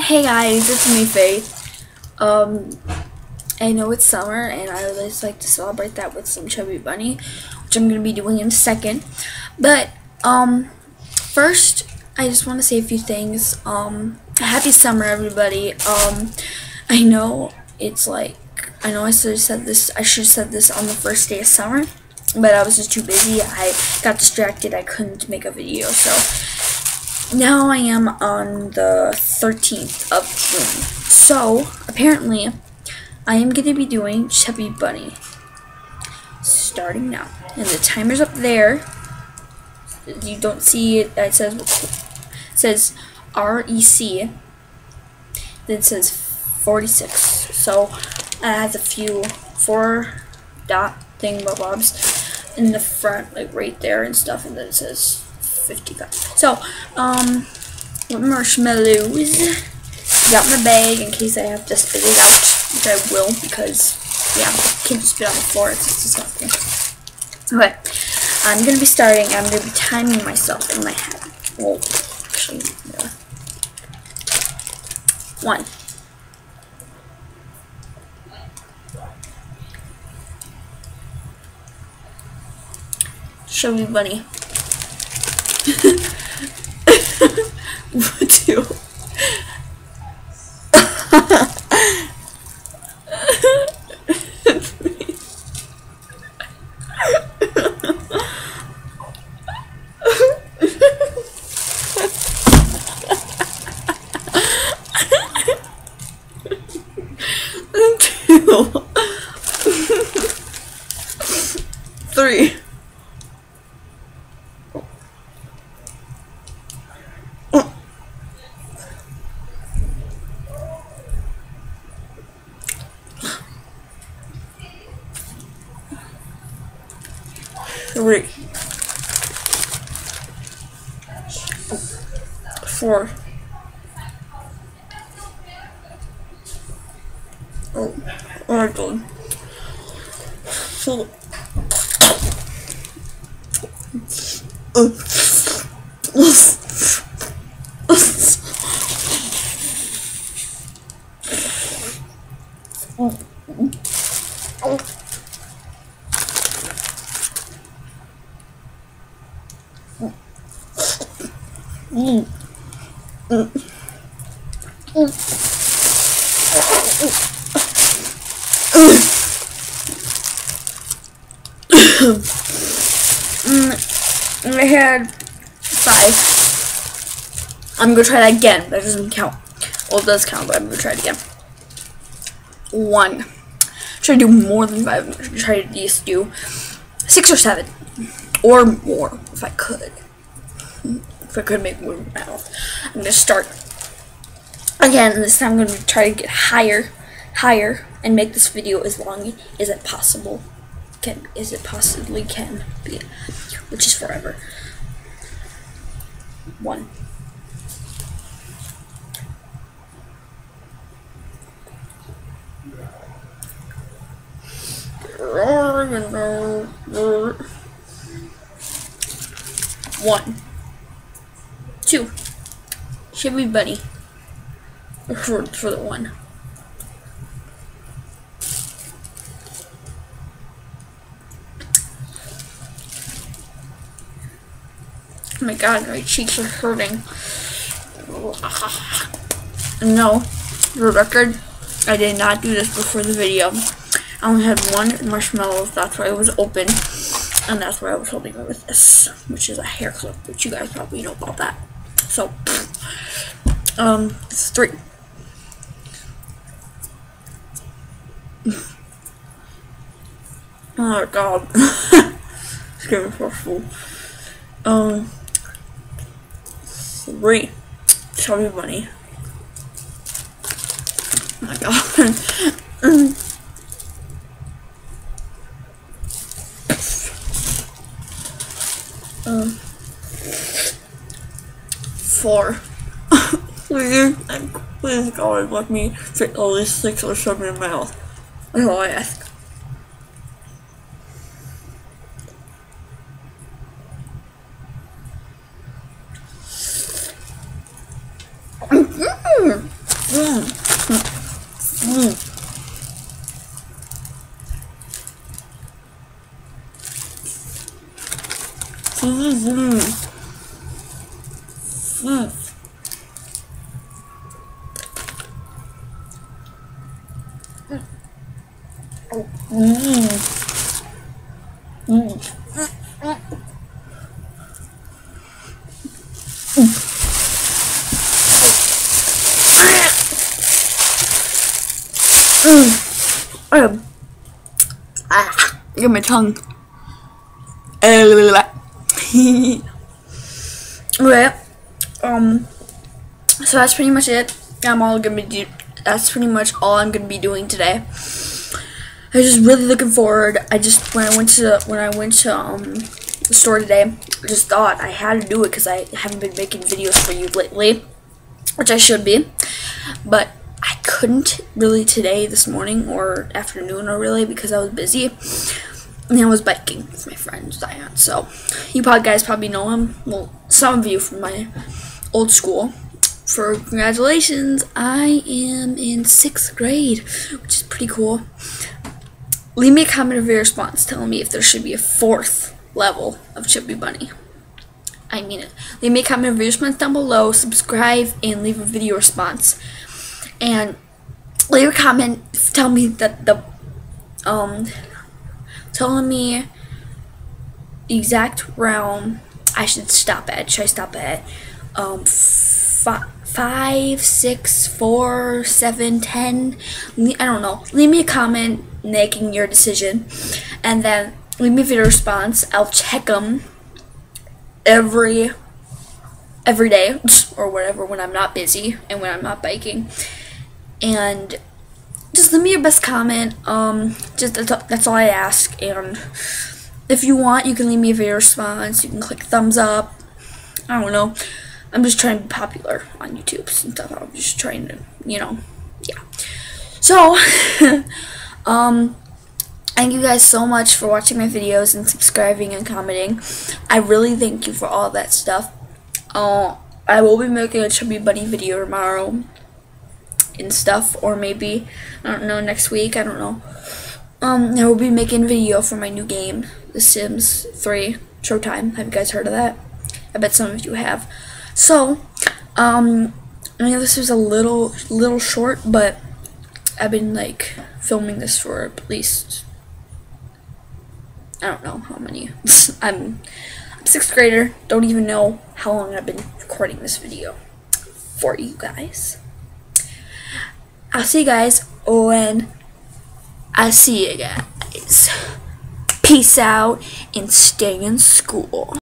Hey guys, it's me, Faith. I know it's summer, and I always like to celebrate that with some Chubby Bunny, which I'm gonna be doing in a second. But first, I just want to say a few things. Happy summer, everybody. I know it's like I should have said this on the first day of summer, but I was just too busy. I got distracted. I couldn't make a video, so. Now I am on the 13th of June. So, apparently, I am going to be doing Chubby Bunny. Starting now. And the timer's up there. You don't see it. It says REC. Then it says 46. So, it has a few 4 dot thingamabobs in the front, like right there and stuff. And then it says 55. So, marshmallows. Got my bag in case I have to spit it out, which I will because, yeah, can't just spit on the floor. It's just disgusting. Okay, I'm gonna be starting. I'm gonna be timing myself in my head. Well, actually, yeah. 1. Chubby Bunny. 2. 2. 3. 3. 4. Oh my god. So. I had 5. I'm gonna try that again. That doesn't count. Well, it does count, but I'm gonna try it again. 1. Try to do more than 5. I'm gonna try to just do 6 or 7, or more if I could. If I could make more in my mouth. I'm gonna start again. And this time I'm gonna try to get higher, and make this video as long as it possibly can be, which is forever. 1. 1. 2. Chubby Bunny. For the 1. Oh my god, my cheeks are hurting. No, for the record, I did not do this before the video. I only had 1 marshmallow, that's why it was open, and that's why I was holding it with this, which is a hair clip, which you guys probably know about that. So, it's 3. Oh my god. It's getting so full. 3. Chubby Bunny. Oh my god. 4. Please God, let me fit at least 6 or 7 in my mouth. That's all I ask. Mm. Mm. Mm. Mm. Mm. Mm. Look at my tongue. Right. So that's pretty much it. That's pretty much all I'm gonna be doing today. I was just really looking forward. When I went to the store today, I just thought I had to do it because I haven't been making videos for you lately, which I should be, but I couldn't really today, this morning or afternoon, or really because I was busy. And I was biking with my friend Zion. So you guys probably know him. Well, some of you from my old school. For congratulations, I am in 6th grade, which is pretty cool. Leave me a comment of your response telling me if there should be a 4th level of Chubby Bunny. I mean it. Leave me a comment of your response down below, subscribe, and leave a video response. And leave a comment telling me that telling me the exact round I should stop at. Should I stop at 5, 6, 4, 7, 10? I don't know. Leave me a comment making your decision, and then leave me a video response. I'll check them every day or whatever when I'm not busy and when I'm not biking. And just leave me your best comment. That's all I ask. And if you want, you can leave me a video response. You can click thumbs up. I don't know. I'm just trying to be popular on YouTube and stuff. I'm just trying to, yeah. So, thank you guys so much for watching my videos and subscribing and commenting. I really thank you for all that stuff. I will be making a Chubby Bunny video tomorrow and stuff, or maybe, I don't know, next week, I don't know. I will be making a video for my new game, The Sims 3 Showtime. Have you guys heard of that? I bet some of you have. So, I know this was a little short, but I've been like filming this for at least, I don't know how many. I'm a 6th grader. Don't even know how long I've been recording this video for you guys. I'll see you guys when I see you guys. Peace out and stay in school.